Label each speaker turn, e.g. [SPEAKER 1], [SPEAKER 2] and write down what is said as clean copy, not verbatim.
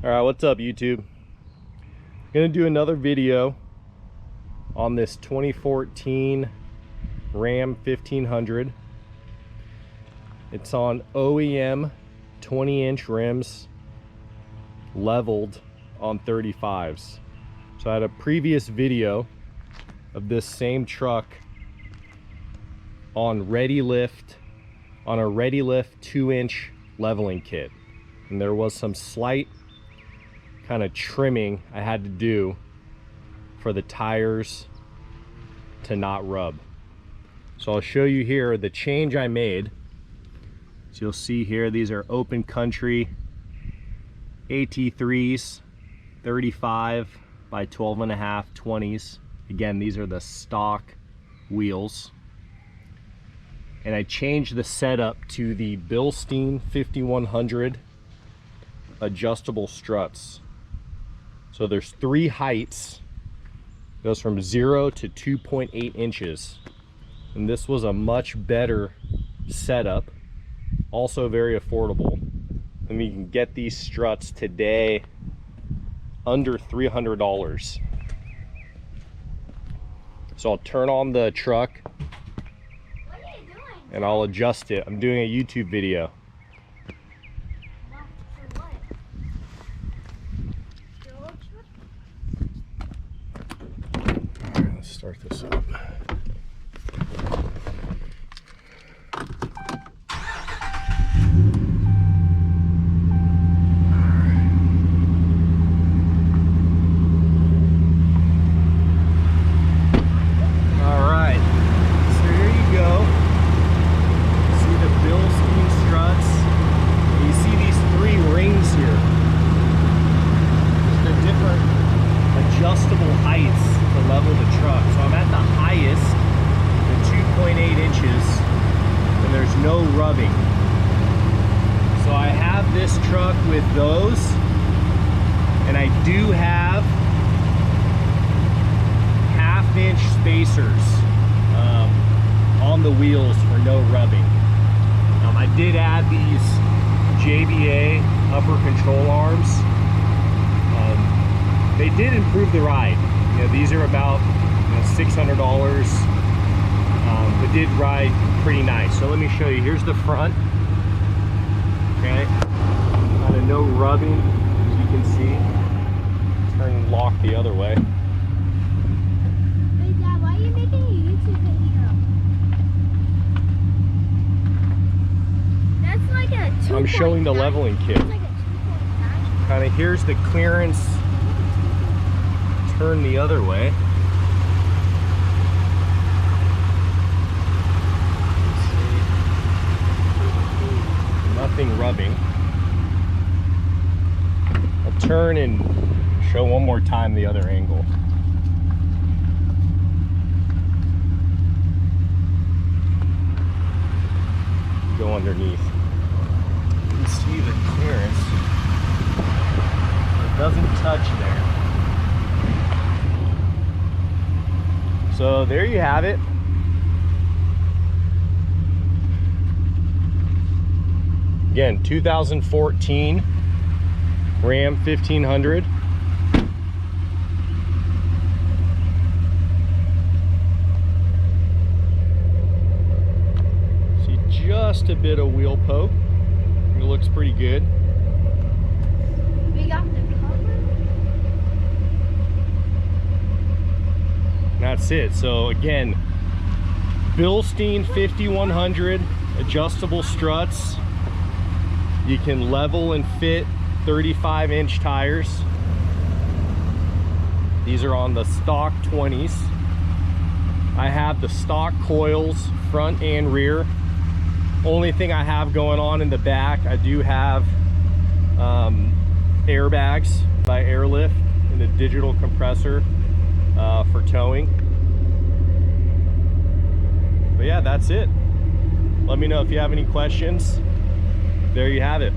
[SPEAKER 1] Alright, what's up YouTube? I'm gonna do another video on this 2014 Ram 1500. It's on OEM 20-inch rims leveled on 35s. So I had a previous video of this same truck on Ready Lift, on a Ready Lift 2-inch leveling kit, and there was some slight kind of trimming I had to do for the tires to not rub. So I'll show you here the change I made. So you'll see here, these are open country ATIIIs 35 by 12.5 20s. Again, these are the stock wheels. And I changed the setup to the Bilstein 5100 adjustable struts. So there's 3 heights. It goes from 0 to 2.8 inches. And this was a much better setup. Also very affordable. And you can get these struts today under $300. So I'll turn on the truck and I'll adjust it. I'm doing a YouTube video. Alright, let's start this up. Adjustable heights to level the truck. So I'm at the highest, the 2.8 inches, and there's no rubbing. So I have this truck with those, and I do have 1/2-inch spacers on the wheels for no rubbing. I did add these JBA upper control arms. They did improve the ride. You know, these are about $600, but did ride pretty nice. So let me show you. Here's the front. Okay, kind of no rubbing, as you can see. Turn and lock the other way.
[SPEAKER 2] Hey Dad, why are you making a YouTube video? That's like a 2.
[SPEAKER 1] I'm showing the leveling kit.
[SPEAKER 2] That's like a 2.9.
[SPEAKER 1] Kind of here's the clearance. Turn the other way. Nothing rubbing. I'll turn and show one more time the other angle. Go underneath. You can see the clearance. It doesn't touch there. So there you have it. Again, 2014 Ram 1500. See just a bit of wheel poke. It looks pretty good.
[SPEAKER 2] We got the cover.
[SPEAKER 1] That's it. So again, Bilstein 5100 adjustable struts. You can level and fit 35-inch tires. These are on the stock 20s. I have the stock coils front and rear. Only thing I have going on in the back, I do have airbags by Airlift and a digital compressor for towing. But yeah, that's it. Let me know if you have any questions. There you have it.